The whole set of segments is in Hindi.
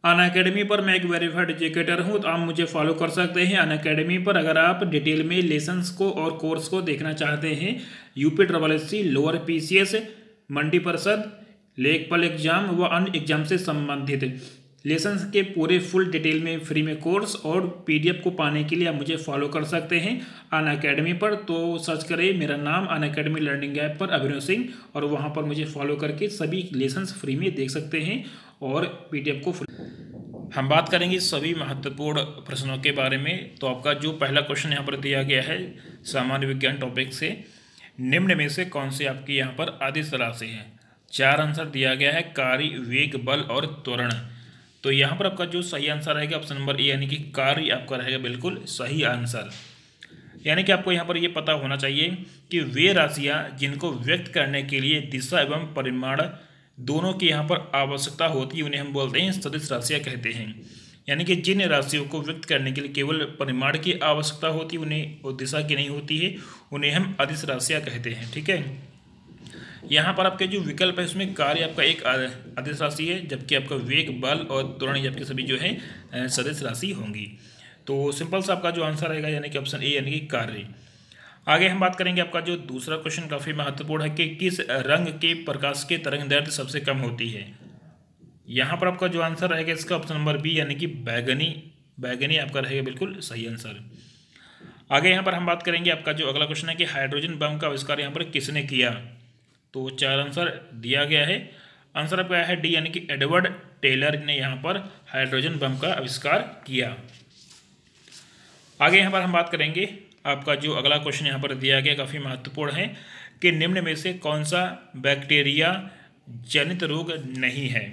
अनअकैडमी पर मैं एक वेरीफाइड एजुकेटर हूँ, तो आप मुझे फॉलो कर सकते हैं अनअकैडमी पर। अगर आप डिटेल में लेसन्स को और कोर्स को देखना चाहते हैं, UP triple SC, lower PCS, Mandi Parishad, लेखपाल एग्जाम व अन्य एग्जाम से संबंधित लेसन्स के पूरे फुल डिटेल में फ्री में कोर्स और पीडीएफ को पाने के लिए आप मुझे फॉलो कर सकते हैं अनअकैडमी पर। तो सर्च करें मेरा नाम अनअकैडमी लर्निंग ऐप पर अभिनव सिंह, और वहाँ पर मुझे फॉलो करके सभी लेसन्स फ्री में देख सकते हैं और पीडीएफ को हम बात करेंगे सभी महत्वपूर्ण प्रश्नों के बारे में। तो आपका जो पहला क्वेश्चन यहाँ पर दिया गया है सामान्य विज्ञान टॉपिक से, निम्न में से कौन से आपकी यहाँ पर अदिश राशि है। 4 आंसर दिया गया है, कार्य, वेग, बल और त्वरण। तो यहाँ पर आपका जो सही आंसर रहेगा ऑप्शन नंबर ए, यानी कि कार्य आपका रहेगा बिल्कुल सही आंसर। यानी कि आपको यहाँ पर ये पता होना चाहिए कि वे राशियाँ जिनको व्यक्त करने के लिए दिशा एवं परिमाण दोनों की यहाँ पर आवश्यकता होती है, उन्हें हम बोलते हैं सदिश राशियाँ कहते हैं। यानी कि जिन राशियों को व्यक्त करने के लिए केवल परिमाण की आवश्यकता होती है, उन्हें और दिशा की नहीं होती है, उन्हें हम अदिश राशियाँ कहते हैं। ठीक है, यहाँ पर आपके जो विकल्प है उसमें कार्य आपका एक अदिश राशि है, जबकि आपका वेग, बल और त्वरण आपके सभी जो है सदिश राशि होंगी। तो सिंपल सा आपका जो आंसर रहेगा यानी कि ऑप्शन ए, यानी कि कार्य। आगे हम बात करेंगे आपका जो दूसरा क्वेश्चन काफ़ी महत्वपूर्ण है कि किस रंग के प्रकाश की तरंगदैर्घ्य सबसे कम होती है। यहाँ पर आपका जो आंसर रहेगा इसका ऑप्शन नंबर बी, यानी कि बैगनी। बैगनी आपका रहेगा बिल्कुल सही आंसर। आगे यहाँ पर हम बात करेंगे आपका जो अगला क्वेश्चन है कि हाइड्रोजन बम का आविष्कार यहाँ पर किसने किया। तो 4 आंसर दिया गया है, आंसर आपका है डी, यानी कि एडवर्ड टेलर ने यहाँ पर हाइड्रोजन बम का आविष्कार किया। आगे यहाँ पर हम बात करेंगे आपका जो अगला क्वेश्चन यहाँ पर दिया गया काफ़ी महत्वपूर्ण है कि निम्न में से कौन सा बैक्टीरिया जनित रोग नहीं है।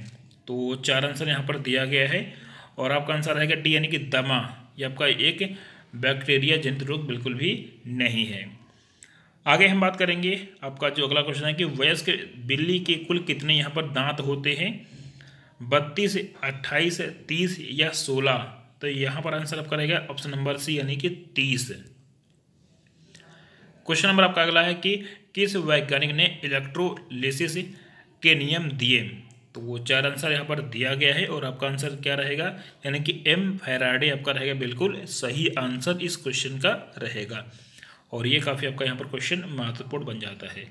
तो 4 आंसर यहाँ पर दिया गया है और आपका आंसर रहेगा डी, यानी कि दमा। ये आपका एक बैक्टीरिया जनित रोग बिल्कुल भी नहीं है। आगे हम बात करेंगे आपका जो अगला क्वेश्चन है कि वयस्क बिल्ली के कुल कितने यहाँ पर दांत होते हैं, 32, 28, 30 या 16। तो यहाँ पर आंसर आपका रहेगा ऑप्शन नंबर सी, यानी कि 30। क्वेश्चन नंबर आपका अगला है कि किस वैज्ञानिक ने इलेक्ट्रोलिसिस के नियम दिए। तो वो 4 आंसर यहाँ पर दिया गया है और आपका आंसर क्या रहेगा, यानी कि एम फैराडे आपका रहेगा बिल्कुल सही आंसर इस क्वेश्चन का रहेगा। और ये काफ़ी आपका यहाँ पर क्वेश्चन महत्वपूर्ण बन जाता है।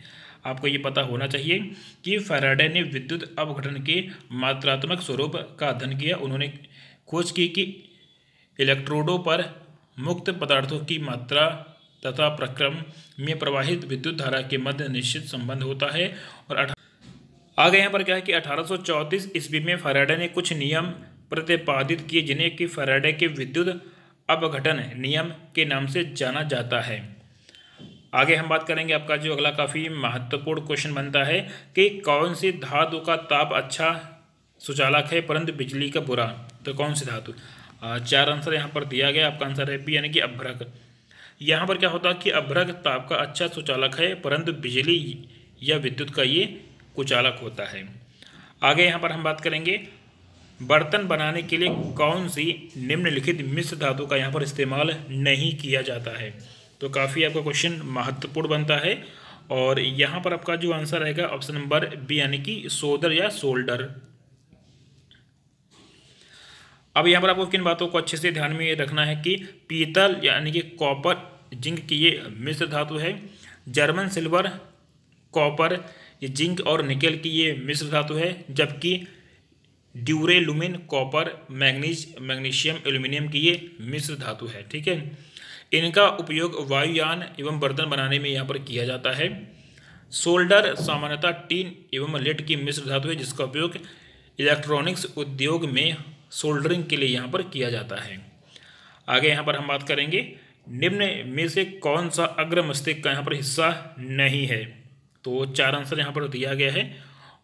आपको ये पता होना चाहिए कि फैराडे ने विद्युत अपघटन के मात्रात्मक स्वरूप का अध्ययन किया। उन्होंने खोज की कि इलेक्ट्रोडों पर मुक्त पदार्थों की मात्रा तथा प्रक्रम में प्रवाहित विद्युत धारा के मध्य निश्चित संबंध होता है। और आगे यहाँ पर क्या है कि 1834 ईस्वी में फैराडे ने कुछ नियम प्रतिपादित किए, जिन्हें कि फैराडे के विद्युत अपघटन नियम के नाम से जाना जाता है। आगे हम बात करेंगे आपका जो अगला काफ़ी महत्वपूर्ण क्वेश्चन बनता है कि कौन सी धातु का ताप अच्छा सुचालक है परंतु बिजली का बुरा। तो कौन सी धातु, 4 आंसर यहाँ पर दिया गया, आपका आंसर है बी, यानी कि अभ्रक। यहाँ पर क्या होता है कि अभ्रक ताप का अच्छा सुचालक है परंतु बिजली या विद्युत का ये कुचालक होता है। आगे यहाँ पर हम बात करेंगे बर्तन बनाने के लिए कौन सी निम्नलिखित मिश्र धातु का यहाँ पर इस्तेमाल नहीं किया जाता है। तो काफ़ी आपका क्वेश्चन महत्वपूर्ण बनता है और यहाँ पर आपका जो आंसर रहेगा ऑप्शन नंबर बी, यानी कि सोल्डर या सोल्डर। अब यहाँ पर आपको किन बातों को अच्छे से ध्यान में रखना है कि पीतल यानी कि कॉपर जिंक की ये मिश्र धातु है, जर्मन सिल्वर कॉपर ये जिंक और निकेल की ये मिश्र धातु है, जबकि ड्यूरेलुमिन कॉपर मैग्नीशियम एल्यूमिनियम की ये मिश्र धातु है। ठीक है, इनका उपयोग वायुयान एवं बर्तन बनाने में यहाँ पर किया जाता है। सोल्डर सामान्यतः टीन एवं लेड की मिश्र धातु है, जिसका उपयोग इलेक्ट्रॉनिक्स उद्योग में सोल्डरिंग के लिए यहाँ पर किया जाता है। आगे यहाँ पर हम बात करेंगे निम्न में से कौन सा अग्र मस्तिष्क का यहाँ पर हिस्सा नहीं है। तो 4 आंसर यहाँ पर दिया गया है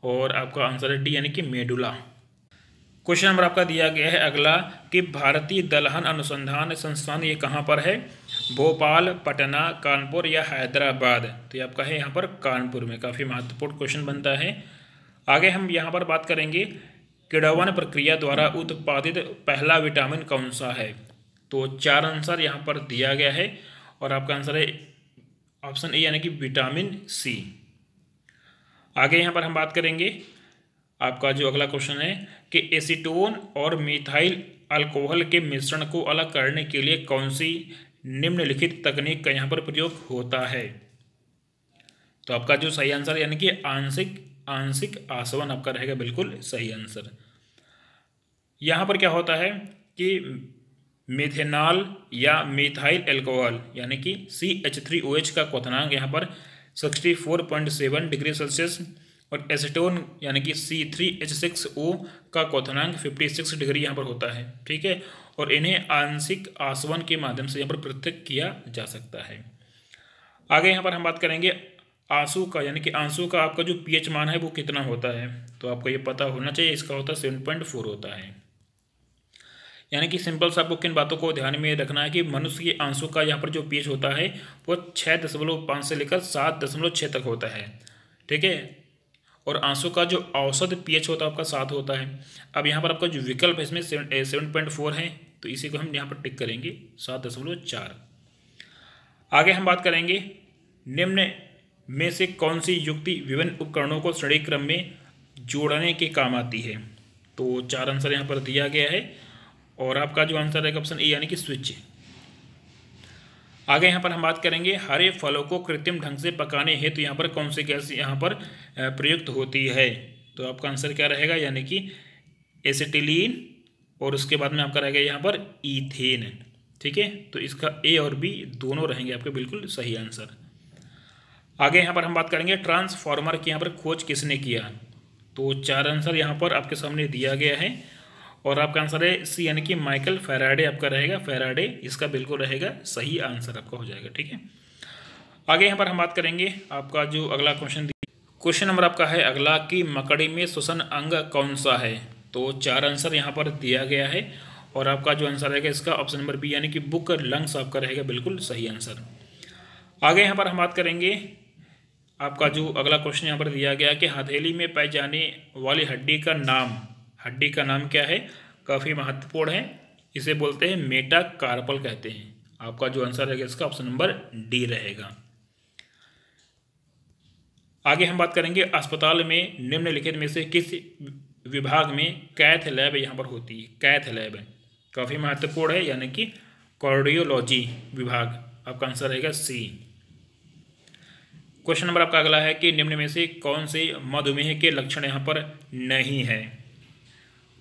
और आपका आंसर है डी, यानी कि मेडुला। क्वेश्चन नंबर आपका दिया गया है अगला कि भारतीय दलहन अनुसंधान संस्थान ये कहाँ पर है, भोपाल, पटना, कानपुर या हैदराबाद। तो ये आपका है यहाँ पर कानपुर में। काफ़ी महत्वपूर्ण क्वेश्चन बनता है। आगे हम यहाँ पर बात करेंगे किण्वन प्रक्रिया द्वारा उत्पादित पहला विटामिन कौन सा है। तो 4 आंसर यहाँ पर दिया गया है और आपका आंसर है ऑप्शन ए, यानी कि विटामिन सी। आगे यहाँ पर हम बात करेंगे आपका जो अगला क्वेश्चन है कि एसीटोन और मिथाइल अल्कोहल के मिश्रण को अलग करने के लिए कौन सी निम्नलिखित तकनीक का यहाँ पर प्रयोग होता है। तो आपका जो सही आंसर यानी कि आंशिक आंशिक आसवन आपका रहेगा बिल्कुल सही आंसर। यहाँ पर क्या होता है कि मिथेनॉल या मिथाइल अल्कोहल यानी कि CH3OH का क्वथनांक यहाँ पर 64.7 डिग्री सेल्सियस और एसीटोन यानी कि C3H6O का क्वथनांक 56 डिग्री यहाँ पर होता है। ठीक है, और इन्हें आंशिक आसवन के माध्यम से यहाँ पर पृथक किया जा सकता है। आगे यहाँ पर हम बात करेंगे आंसू का, यानी कि आंसू का आपका जो pH मान है वो कितना होता है। तो आपको ये पता होना चाहिए, इसका होता है 7.4 होता है। यानी कि सिंपल सा आपको किन बातों को ध्यान में रखना है कि मनुष्य के आंसू का यहाँ पर जो pH होता है वो 6.5 से लेकर 7.6 तक होता है। ठीक है, और आंसू का जो औसत pH होता है आपका 7 होता है। अब यहाँ पर आपका जो विकल्प है इसमें 7.4 है, तो इसी को हम यहाँ पर टिक करेंगे 7.4। आगे हम बात करेंगे निम्न में से कौन सी युक्ति विभिन्न उपकरणों को श्रेणी क्रम में जोड़ने के काम आती है। तो 4 आंसर यहाँ पर दिया गया है और आपका जो आंसर है ऑप्शन ए यानी कि स्विच। आगे यहाँ पर हम बात करेंगे हरे फलों को कृत्रिम ढंग से पकाने हेतु यहाँ पर कौन सी गैस यहाँ पर प्रयुक्त होती है। तो आपका आंसर क्या रहेगा, यानी कि एसिटिलीन और उसके बाद में आपका रहेगा यहाँ पर ईथेन। ठीक है, तो इसका ए और बी दोनों रहेंगे आपके बिल्कुल सही आंसर। आगे यहाँ पर हम बात करेंगे ट्रांसफार्मर की यहाँ पर खोज किसने किया। तो 4 आंसर यहाँ पर आपके सामने दिया गया है और आपका आंसर है सी यानी कि माइकल फैराडे आपका रहेगा, फैराडे इसका बिल्कुल रहेगा सही आंसर आपका हो जाएगा। ठीक है, आगे यहाँ पर हम बात करेंगे आपका जो अगला क्वेश्चन नंबर आपका है अगला कि मकड़ी में श्वसन अंग कौन सा है। तो 4 आंसर यहाँ पर दिया गया है और आपका जो आंसर रहेगा इसका ऑप्शन नंबर बी यानी कि बुक लंग्स आपका रहेगा बिल्कुल सही आंसर। आगे यहाँ पर हम बात करेंगे आपका जो अगला क्वेश्चन यहाँ पर दिया गया कि हथेली में पाई जाने वाली हड्डी का नाम क्या है। काफ़ी महत्वपूर्ण है, इसे बोलते हैं मेटाकार्पल कहते हैं। आपका जो आंसर रहेगा इसका ऑप्शन नंबर डी रहेगा। आगे हम बात करेंगे अस्पताल में निम्नलिखित में से किस विभाग में कैथ लैब यहाँ पर होती है। कैथ लैब काफ़ी महत्वपूर्ण है, यानी कि कार्डियोलॉजी विभाग। आपका आंसर रहेगा सी। क्वेश्चन नंबर आपका अगला है कि निम्न में से कौन से मधुमेह के लक्षण यहाँ पर नहीं है।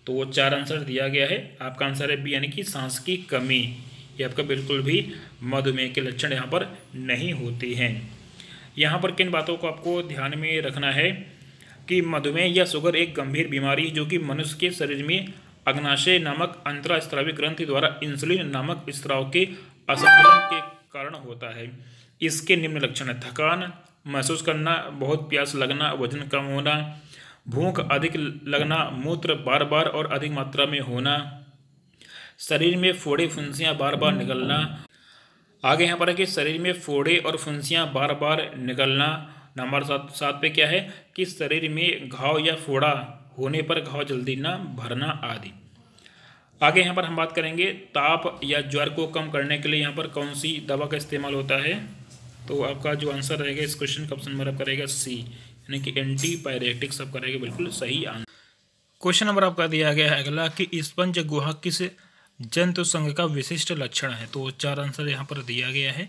तो 4 आंसर दिया गया है, आपका आंसर है बी यानी कि सांस की कमी। ये आपका बिल्कुल भी मधुमेह के लक्षण यहाँ पर नहीं होते हैं। यहाँ पर किन बातों को आपको ध्यान में रखना है कि मधुमेह या शुगर एक गंभीर बीमारी जो कि मनुष्य के शरीर में अग्नाशय नामक अंतःस्रावी ग्रंथि द्वारा इंसुलिन नामक स्राव के असंतुलन के कारण होता है। इसके निम्न लक्षण है थकान महसूस करना, बहुत प्यास लगना, वजन कम होना, भूख अधिक लगना, मूत्र बार बार और अधिक मात्रा में होना, शरीर में फोड़े फुंसियाँ बार बार निकलना। आगे यहाँ पर है कि शरीर में फोड़े और फुंसियाँ बार बार निकलना। नंबर 7 पे क्या है कि शरीर में घाव या फोड़ा होने पर घाव जल्दी ना भरना आदि। आगे यहाँ पर हम बात करेंगे ताप या ज्वर को कम करने के लिए यहाँ पर कौन सी दवा का इस्तेमाल होता है। तो आपका जो आंसर रहेगा इस क्वेश्चन का ऑप्शन नंबर आपका रहेगा सी यानी कि एंटीपायरेटिक्स आपका रहेगा बिल्कुल सही आंसर। क्वेश्चन नंबर आपका दिया गया है अगला कि स्पंज गुहा किस जंतु संघ का विशिष्ट लक्षण है। तो 4 आंसर यहाँ पर दिया गया है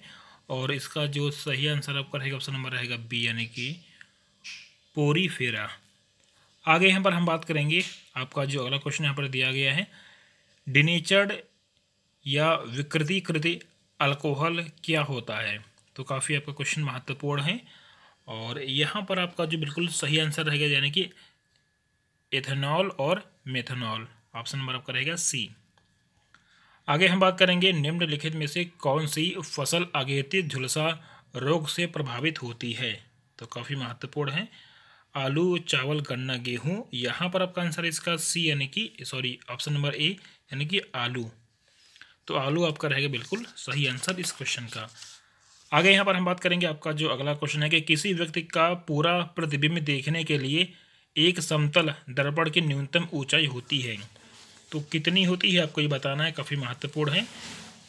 और इसका जो सही आंसर आपका रहेगा ऑप्शन नंबर रहेगा बी यानी कि पोरीफेरा। आगे यहाँ पर हम बात करेंगे आपका जो अगला क्वेश्चन यहाँ पर दिया गया है डिनेचर्ड या विकृतीकृत अल्कोहल क्या होता है। तो काफ़ी आपका क्वेश्चन महत्वपूर्ण है और यहाँ पर आपका जो बिल्कुल सही आंसर रहेगा यानी कि एथेनॉल और मेथनॉल। ऑप्शन नंबर आपका रहेगा सी। आगे हम बात करेंगे निम्नलिखित में से कौन सी फसल अगेती झुलसा रोग से प्रभावित होती है। तो काफ़ी महत्वपूर्ण है आलू, चावल, गन्ना, गेहूँ। यहाँ पर आपका आंसर इसका सी यानी कि ऑप्शन नंबर ए यानी कि आलू। तो आलू आपका रहेगा बिल्कुल सही आंसर इस क्वेश्चन का। आगे यहाँ पर हम बात करेंगे आपका जो अगला क्वेश्चन है कि किसी व्यक्ति का पूरा प्रतिबिंब देखने के लिए एक समतल दर्पण की न्यूनतम ऊंचाई होती है। तो कितनी होती है आपको ये बताना है, काफ़ी महत्वपूर्ण है।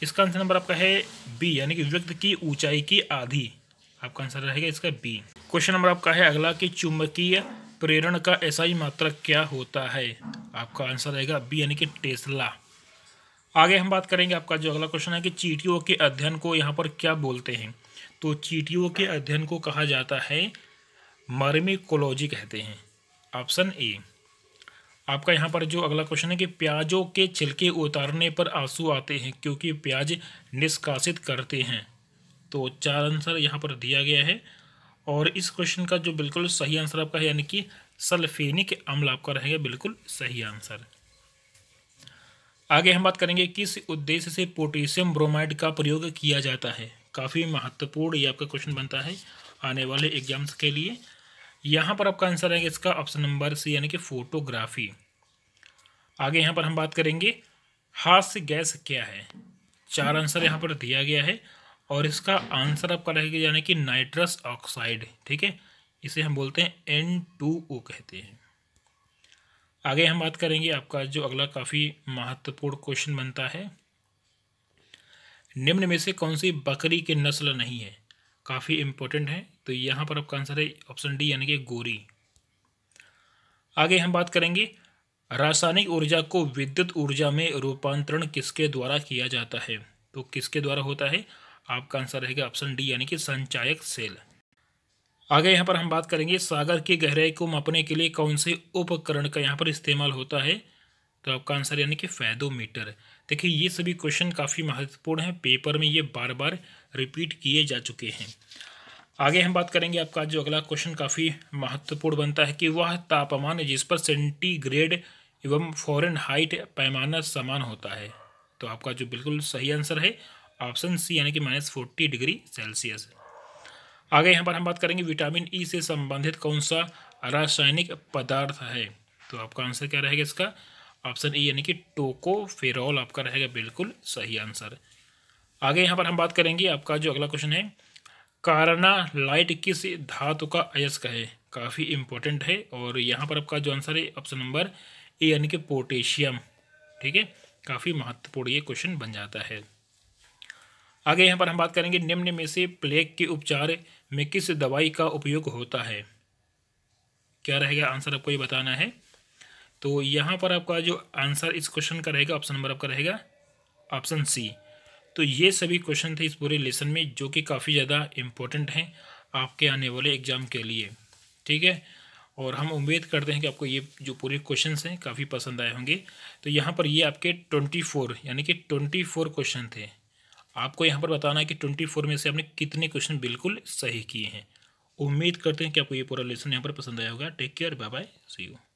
इसका आंसर नंबर आपका है बी यानी कि व्यक्ति की ऊंचाई की आधी। आपका आंसर रहेगा इसका बी। क्वेश्चन नंबर आपका है अगला कि चुंबकीय प्रेरण का एसआई मात्रक क्या होता है? आपका आंसर रहेगा बी यानी कि टेस्ला। आगे हम बात करेंगे, आपका जो अगला क्वेश्चन है कि चींटियों के अध्ययन को यहाँ पर क्या बोलते हैं? तो चींटियों के अध्ययन को कहा जाता है मर्मिकोलॉजी कहते हैं, ऑप्शन ए। आपका यहाँ पर जो अगला क्वेश्चन है कि प्याजों के छिलके उतारने पर आंसू आते हैं क्योंकि प्याज निष्कासित करते हैं। तो 4 आंसर यहाँ पर दिया गया है और इस क्वेश्चन का जो बिल्कुल सही आंसर आपका है यानी कि सल्फेनिक अम्ल आपका रहेगा बिल्कुल सही आंसर। आगे हम बात करेंगे किस उद्देश्य से पोटेशियम ब्रोमाइड का प्रयोग किया जाता है? काफ़ी महत्वपूर्ण ये आपका क्वेश्चन बनता है आने वाले एग्जाम्स के लिए। यहाँ पर आपका आंसर है इसका ऑप्शन नंबर सी यानी कि फोटोग्राफी। आगे यहाँ पर हम बात करेंगे हास्य गैस क्या है? 4 आंसर यहाँ पर दिया गया है और इसका आंसर आपका रहेगा यानी कि नाइट्रस ऑक्साइड। ठीक है, इसे हम बोलते हैं N2O कहते हैं। आगे हम बात करेंगे, आपका जो अगला काफ़ी महत्वपूर्ण क्वेश्चन बनता है, निम्न में से कौन सी बकरी की नस्ल नहीं है? काफ़ी इंपॉर्टेंट है, तो यहाँ पर आपका आंसर है ऑप्शन डी यानी कि गोरी। आगे हम बात करेंगे रासायनिक ऊर्जा को विद्युत ऊर्जा में रूपांतरण किसके द्वारा किया जाता है? तो किसके द्वारा होता है? आपका आंसर रहेगा ऑप्शन डी यानी कि संचायक सेल। आगे यहाँ पर हम बात करेंगे सागर की गहराई को मापने के लिए कौन से उपकरण का यहाँ पर इस्तेमाल होता है? तो आपका आंसर यानी कि फेदोमीटर। देखिए ये सभी क्वेश्चन काफ़ी महत्वपूर्ण हैं, पेपर में ये बार बार रिपीट किए जा चुके हैं। आगे हम बात करेंगे, आपका जो अगला क्वेश्चन काफ़ी महत्वपूर्ण बनता है कि वह तापमान जिस पर सेंटीग्रेड एवं फ़ारेनहाइट पैमाना समान होता है। तो आपका जो बिल्कुल सही आंसर है ऑप्शन सी यानी कि -40 डिग्री सेल्सियस। आगे यहाँ पर हम बात करेंगे विटामिन ई से संबंधित कौन सा रासायनिक पदार्थ है? तो आपका आंसर क्या रहेगा इसका? ऑप्शन ए यानी कि टोकोफेरॉल आपका रहेगा बिल्कुल सही आंसर। आगे यहाँ पर हम बात करेंगे, आपका जो अगला क्वेश्चन है कार्नालाइट किस धातु का अयस्क है? काफ़ी इंपॉर्टेंट है और यहाँ पर आपका जो आंसर है ऑप्शन नंबर ए यानी कि पोटेशियम। ठीक है, काफ़ी महत्वपूर्ण ये क्वेश्चन बन जाता है। आगे यहाँ पर हम बात करेंगे निम्न में से प्लेग के उपचार में किस दवाई का उपयोग होता है? क्या रहेगा आंसर आपको ये बताना है। तो यहाँ पर आपका जो आंसर इस क्वेश्चन का रहेगा ऑप्शन नंबर आपका रहेगा ऑप्शन सी। तो ये सभी क्वेश्चन थे इस पूरे लेसन में जो कि काफ़ी ज़्यादा इम्पोर्टेंट हैं आपके आने वाले एग्जाम के लिए। ठीक है, और हम उम्मीद करते हैं कि आपको ये जो पूरे क्वेश्चंस हैं काफ़ी पसंद आए होंगे। तो यहाँ पर ये आपके 24 यानी कि 24 क्वेश्चन थे। आपको यहाँ पर बताना है कि 24 में से आपने कितने क्वेश्चन बिल्कुल सही किए हैं। उम्मीद करते हैं कि आपको ये पूरा लेसन यहाँ पर पसंद आया होगा। Take care, bye bye, see you.